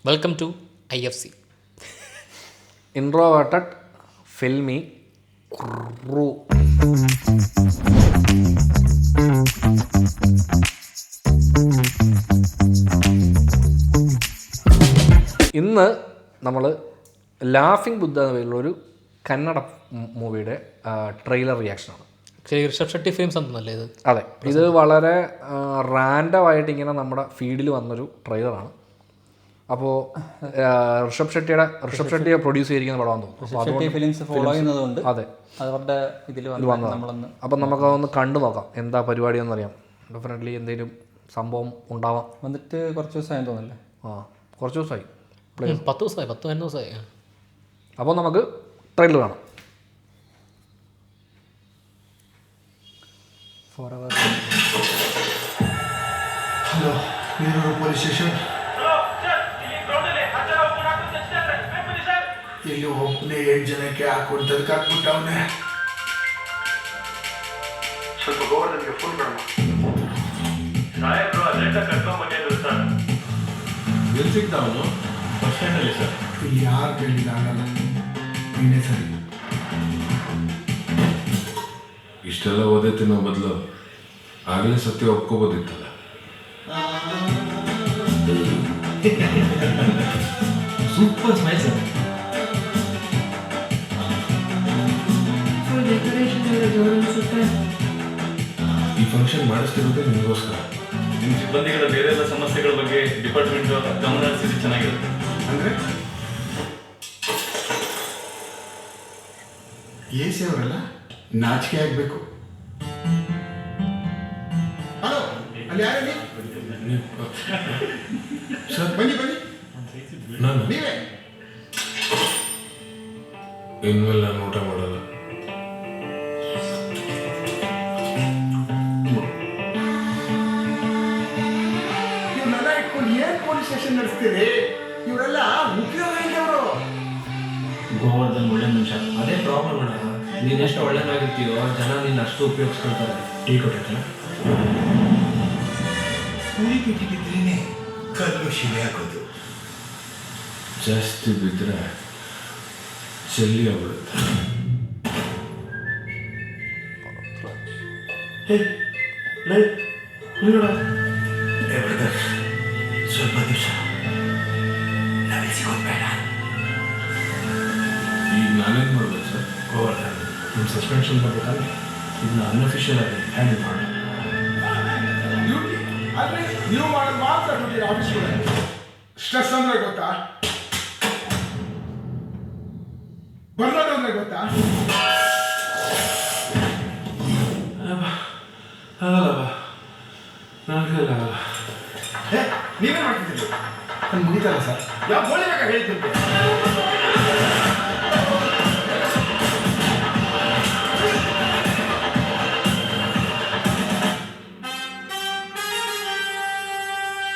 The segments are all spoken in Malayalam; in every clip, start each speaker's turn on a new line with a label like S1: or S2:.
S1: Welcome to IFC.
S2: Introverted, filmy, crew. ഇന്ന് നമ്മൾ ലാഫിംഗ് ബുദ്ധ എന്ന പേരിലൊരു കന്നഡ മൂവിയുടെ ട്രെയിലർ റിയാക്ഷനാണ്.
S1: ഋഷഭ് ഷെട്ടി ഫിലിംസ് ഒന്നല്ലേ ഇത്?
S2: അതെ, ഇത് വളരെ റാൻഡമായിട്ട് ഇങ്ങനെ നമ്മുടെ ഫീഡിൽ വന്നൊരു ട്രെയിലറാണ്. അപ്പോൾ ഋഷഭ് ഷെട്ടിയെ പ്രൊഡ്യൂസ് ചെയ്തിരിക്കുന്ന പടമാണെന്ന് തോന്നുന്നു. അതെ, വന്നതാണ്. അപ്പം നമുക്കതൊന്ന് കണ്ടു നോക്കാം, എന്താ പരിപാടിയെന്ന് അറിയാം. ഡെഫിനറ്റ്ലി എന്തെങ്കിലും സംഭവം ഉണ്ടാവാം.
S3: വന്നിട്ട് കുറച്ച് ദിവസമായി തോന്നല്ലേ?
S2: കുറച്ച് ദിവസമായി,
S1: 10 ദിവസമായി.
S2: അപ്പോൾ നമുക്ക് ട്രെയിലർ കാണാം.
S4: Hello, Neeruru police station. ಇಲ್ಲಿ ಒಬ್ಬನೇ 8 ಜನಕ್ಕೆ ಹಾಕೊಡ್ತದಕ್ಕೆ ಹಾಕ್ಬಿಟ್ಟವನೆ. ಸ್ವಲ್ಪ ಗೋವರ್ಧನ್ಗೆ ಫೋನ್ ಕೊಡಮ್ಮ.
S5: ಸಾಹೇಬ್ರು ಅದೇಟ ಕರ್ಕೊಂಡ್ಬಂದಿದ್ರು ಸರ್. ಎಲ್ಲಿ ಸಿಗ್ತಾ ಅವನು? ಬಸ್ ಸ್ಟ್ಯಾಂಡಲ್ಲಿ ಸರ್.
S4: ಇಲ್ಲಿ ಯಾರು ಕೇಳಿದಾಗಲ್ಲ, ನೀನೇ ಸರಿ.
S6: ಇಷ್ಟೆಲ್ಲ ಓದೇ ತಿನ್ನೋ ಬದಲು ಆಗಲೇ ಸತ್ಯ ಒಪ್ಕೋಬೋದಿತ್ತಲ್ಲ.
S5: Super smile sir.
S6: ಈ ಫಂಕ್ಷನ್ ಮಾಡಿಸ್ತಿರೋದೇ ನಿಮಗೋಸ್ಕರ.
S5: ನಿಮ್ಮ ಸಿಬ್ಬಂದಿಗಳ ಬೇರೆ ಎಲ್ಲ ಸಮಸ್ಯೆಗಳ ಬಗ್ಗೆ ಡಿಪಾರ್ಟ್ಮೆಂಟ್ ಗಮನ ಹರಿಸಿದ್ರೆ ಚೆನ್ನಾಗಿರುತ್ತೆ.
S4: ಅಂದರೆ AC ಅವರೆಲ್ಲ ನಾಚಿಕೆ ಆಗಬೇಕು. ಹಲೋ, ಅಲ್ಲಿ ಯಾರಲ್ಲಿ?
S6: ಸರ್
S4: ಬನ್ನಿ ಬನ್ನಿ,
S6: ನಾನು
S4: ನೀವೇ.
S6: ಇನ್ಮೇಲೆ ನಾನು ಊಟ ಮಾಡಲ್ಲ.
S4: ಇವ್ರನ್ನೆಲ್ಲ ಇಟ್ಕೊಂಡು ಏನು ಪೊಲೀಸ್ ಸ್ಟೇಷನ್ ನಡೆಸ್ತೀರಿ? ಇವರೆಲ್ಲ ಉಪಯೋಗ ಇದ್ದವರು.
S7: ಗೋವರ್ಧನ್ ಒಳ್ಳೆ ಮನುಷ್ಯ, ಅದೇ ಪ್ರಾಬ್ಲಮ್ ಅಣ್ಣ. ನೀನೆಷ್ಟು ಒಳ್ಳೆದಾಗಿರ್ತೀಯೋ ಜನ ನಿನ್ನ ಅಷ್ಟು ಉಪಯೋಗಿಸ್ಕೊಳ್ತಾರೆ.
S4: ಟೀ ಕೊಟ್ಟೈತಲ್ಲ, ಪುರಿ ಬಿಟ್ಟಿದ್ರೇನೆ ಕಲ್ಲು ಶಿಲೆ ಹಾಕೋದು.
S6: ಜಾಸ್ತಿ ಬಿದ್ದರೆ ಚೆಲ್ಲಿ ಆಗ್ಬಿಡುತ್ತೆ.
S4: ಸ್ವಲ್ಪ ದಿವಸ ನಾವೇ ಸಿಗೋದು ಬೇಡ.
S6: ಈಗ ನಾನೇನು ಮಾಡ್ಬೇಕು ಸರ್?
S4: ಗೋವರ್ಧನ್, ನಿಮ್ಮ ಸಸ್ಪೆನ್ಷನ್ ಬಗ್ಗೆ ತಾನೆ ಇದನ್ನ ಅನ್ಅಫಿಷಿಯಲ್ ಆಗಿ ಹ್ಯಾಂಡಲ್ ಮಾಡೋಣ. ಡ್ಯೂಟಿ ಆದರೆ ನೀವು ಮಾಡೋದು ಮಾತ್ರ ಡ್ಯೂಟಿ. ಆಫೀಸ್ಗಳಲ್ಲಿ ಸ್ಟ್ರೆಸ್ ಅಂದರೆ ಗೊತ್ತಾ? ಬರ್ನೋದು ಅಂದರೆ ಗೊತ್ತಾ?
S6: ಆಗಲ್ಲ, ಆಗಲ್ಲ.
S4: ನೀವೇ ಮಾಡ್ತಿದ್ದೀರಿ? ನಾನು ಮುಗಿತಲ್ಲ ಸರ್, ಯಾವ ಗೋಳಿ ಬೇಕಾ ಹೇಳ್ತಿದ್ದೆ.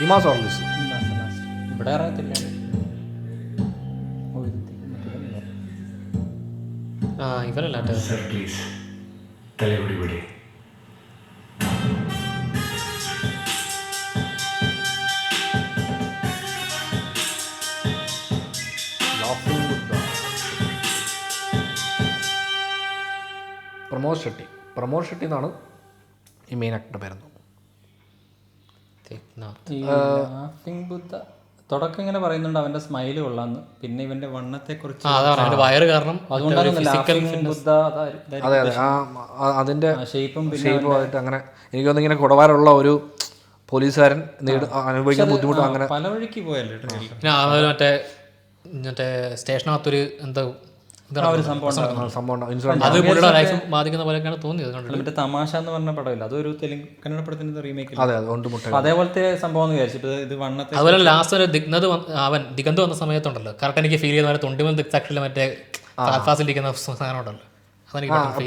S2: ഇമാസ് ഓർലിസ്
S3: ഇവിടെ അറിയത്തില്ല.
S1: ಇವರಲ್ಲ
S4: ಸರ್ ಪ್ಲೀಸ್ ತಲೆ ಹೊಡಿಬಿಡಿ.
S2: ലാഫിംഗ് ബുദ്ധ. പ്രമോദ് ഷെട്ടി എന്നാണ് ഈ മെയിൻ ആക്ടറുടെ പേരെന്ന്.
S3: ഈ ലാഫിംഗ് ബുദ്ധ തുടക്കം ഇങ്ങനെ പറയുന്നുണ്ട് അവന്റെ സ്മൈല് കൊള്ളാന്ന്, പിന്നെ ഇവന്റെ വണ്ണത്തെ കുറിച്ച്
S1: വയറ് കാരണം
S3: അതുകൊണ്ടാണ് ലാഫിംഗ് ബുദ്ധ.
S2: അതെ അതെ, അതിന്റെ
S3: ഷേപ്പും
S2: ഷേപ്പുമായിട്ട് അങ്ങനെ എനിക്ക് തോന്നുന്നു ഇങ്ങനെ കുടവാലുള്ള ഒരു പോലീസുകാരൻ അനുഭവിക്കുന്ന ബുദ്ധിമുട്ടും അങ്ങനെ
S3: പല വഴിക്ക് പോയല്ലേ.
S1: പിന്നെ മറ്റേ സ്റ്റേഷനകത്തൊരു എന്താ
S3: ഒരു സംഭവം
S1: അത് പുള്ളിയുടെ ലൈഫ് ബാധിക്കുന്ന പോലെയൊക്കെയാണ് തോന്നിയത്.
S3: മറ്റേ തമാശ എന്ന് പറഞ്ഞ പടമില്ല, അതൊരു തെലുങ്ക് കന്നഡ പടത്തിന്റെ റീമേക്ക്.
S2: അതെ കൊണ്ട് മുട്ട
S3: അതേപോലത്തെ സംഭവം എന്ന് വിചാരിച്ചിട്ട് ഇത് വണ്ണത്തെ.
S1: അതുപോലെ ലാസ്റ്റ് ഒരു ദിഗന്ത് വന്ന സമയത്തുണ്ടല്ലോ, കറക്റ്റ് എനിക്ക് ഫീൽ ചെയ്യുന്ന പോലെ തൊണ്ടിമൻ ദിക്സാക്ഷിലെ മറ്റേ ഫാസിലിരിക്കുന്ന സാധനം ഉണ്ടല്ലോ.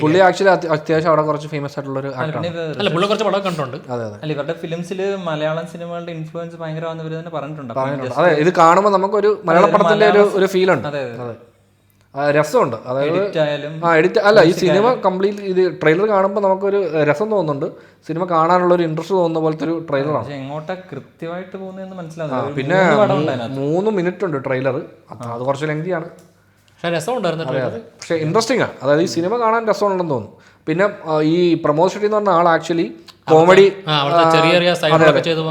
S2: പുള്ളി ആക്ച്വലി അത്യാവശ്യം അവിടെ കുറച്ച് ഫേമസ് ആയിട്ടുള്ള ഒരു
S1: അല്ല, പുള്ളി കുറച്ച് പടം കണ്ടിട്ടുണ്ട്.
S2: അതെ അതെ,
S3: അല്ല ഇവരുടെ ഫിലിംസിൽ മലയാളം സിനിമകളുടെ ഇൻഫ്ലുവൻസ് ഭയങ്കരമാണെന്ന് ഇവർ തന്നെ പറഞ്ഞിട്ടുണ്ട്.
S2: അതെ, ഇത് കാണുമ്പോൾ നമുക്കൊരു മലയാള പടത്തിന്റെ ഒരു ഫീൽ ഉണ്ട്.
S3: അതെ
S2: അതെ, രസമുണ്ട്. അതായത്
S3: Edit ആയാലും
S2: എഡിറ്റ് അല്ല, ഈ സിനിമ കംപ്ലീറ്റ് ഇത് ട്രെയിലർ കാണുമ്പോൾ നമുക്കൊരു രസം തോന്നുന്നുണ്ട്. സിനിമ കാണാനുള്ളൊരു ഇൻട്രസ്റ്റ് തോന്നുന്ന പോലത്തെ ഒരു ട്രെയിലറാണ്.
S3: പക്ഷെ എങ്ങോട്ടാ കൃത്യമായിട്ട് പോകുന്നതെന്ന് മനസ്സിലാവുന്നില്ല.
S2: പിന്നെ 3 മിനിറ്റ് ഉണ്ട് ട്രെയിലർ. അത് കുറച്ച് ലെങ്തിയാണ്,
S1: പക്ഷെ രസമുണ്ടായിരുന്നു.
S2: പക്ഷേ ഇൻട്രസ്റ്റിംഗ് ആണ്. അതായത് ഈ സിനിമ കാണാൻ രസമുണ്ടെന്ന് തോന്നുന്നു. പിന്നെ ഈ പ്രമോദ് ഷെട്ടി എന്ന് പറഞ്ഞ ആൾ ആക്ച്വലി കോമഡി
S1: ചെറിയ ചെറിയ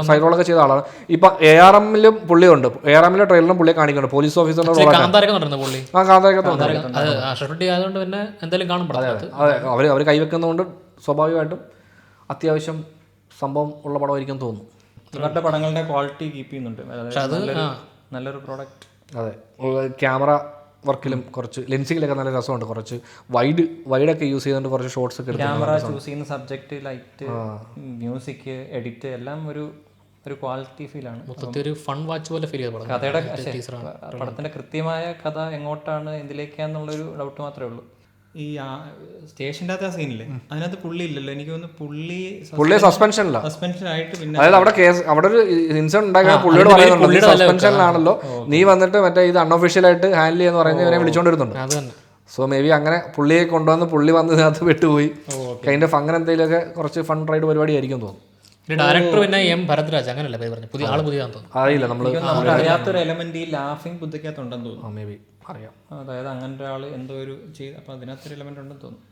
S2: സൈഡുകളൊക്കെ ചെയ്ത ആളാണ്. ഇപ്പൊ ARMലും പുള്ളിയുണ്ട്. ARMലെ ട്രെയിലറിലും പുള്ളിയെ കാണിക്കുന്നുണ്ട് പോലീസ് ഓഫീസറിനോട്.
S1: പുള്ളി
S2: കാന്താരൊക്കെ
S1: ആയതുകൊണ്ട് പിന്നെ എന്തായാലും കാണും.
S2: അവർ കൈവെക്കുന്നതുകൊണ്ട് സ്വാഭാവികമായിട്ടും അത്യാവശ്യം സംഭവം ഉള്ള പടമായിരിക്കും തോന്നുന്നു.
S3: ഇവരുടെ പടങ്ങളുടെ ക്വാളിറ്റി കീപ്പ് ചെയ്യുന്നുണ്ട്. നല്ലൊരു പ്രോഡക്റ്റ്.
S2: അതെ, ക്യാമറ വർക്കിലും കുറച്ച് ലെൻസിങ്ങിലൊക്കെ നല്ല രസമുണ്ട്. കുറച്ച് വൈഡൊക്കെ യൂസ് ചെയ്തുകൊണ്ട് കുറച്ച് ഷോർട്സ് ഒക്കെ
S3: ക്യാമറ ചൂസ് ചെയ്യുന്ന സബ്ജക്റ്റ്, ലൈറ്റ്, മ്യൂസിക്, എഡിറ്റ് എല്ലാം ഒരു ക്വാളിറ്റി ഫീലാണ്.
S1: മൊത്തത്തിൽ ഒരു ഫൺ വാച്ച് പോലെ ഫീൽ ചെയ്തു.
S3: കഥയുടെ പടത്തിന്റെ കൃത്യമായ കഥ എങ്ങോട്ടാണ് എന്തിലേക്കാന്നുള്ളൊരു ഡൗട്ട് മാത്രമേ ഉള്ളൂ.
S8: ഈ സ്റ്റേഷൻ്റെ അകത്ത് ആ സീനില്ലേ, അതിനകത്ത് പുള്ളി ഇല്ലല്ലോ. എനിക്ക് തോന്നുന്നു
S2: പുള്ളി സസ്പെൻഷനിലാണ്.
S8: സസ്പെൻഷനായിട്ട് പിന്നെ
S2: അതായത് അവിടെ ഒരു ഇൻസിഡന്റ് ഉണ്ടാക്കിയ പുള്ളിയോട് പറയുന്നുണ്ട് സസ്പെൻഷനിലാണല്ലോ, നീ വന്നിട്ട് മറ്റേ ഇത് അൺഒഫീഷ്യലായിട്ട് ഹാൻഡിൽ ചെയ്യുന്ന പറഞ്ഞ് ഇവനെ വിളിച്ചോണ്ടിരുന്നുണ്ട്. സോ മേ ബി അങ്ങനെ പുള്ളിയെ കൊണ്ടുവന്ന് പുള്ളി വന്ന് ഇതിനകത്ത് വിട്ടുപോയി. കൈൻഡ് ഓഫ് അങ്ങനെ എന്തെങ്കിലുമൊക്കെ കുറച്ച് ഫൺ റൈഡ് പരിപാടി ആയിരിക്കും തോന്നുന്നു.
S1: ഡയറക്ടർ പിന്നെ M ഭരദ്രാജ് അങ്ങനല്ല പേര് പറഞ്ഞു. പുതിയ പുതിയതാണെന്ന് തോന്നുന്നു.
S2: അറിയില്ല,
S3: നമുക്ക് അറിയാത്തൊരു എലമെന്റ് ഈ ലാഫിംഗ് ബുദ്ധക്കകത്തുണ്ടെന്ന് തോന്നുന്നു.
S2: മേ ബി അറിയാം.
S3: അതായത് അങ്ങനെ ഒരാൾ എന്തോ ഒരു ചെയ്ത്, അപ്പൊ അതിനകത്തൊരു എലമെന്റ് ഉണ്ടെന്ന് തോന്നുന്നു.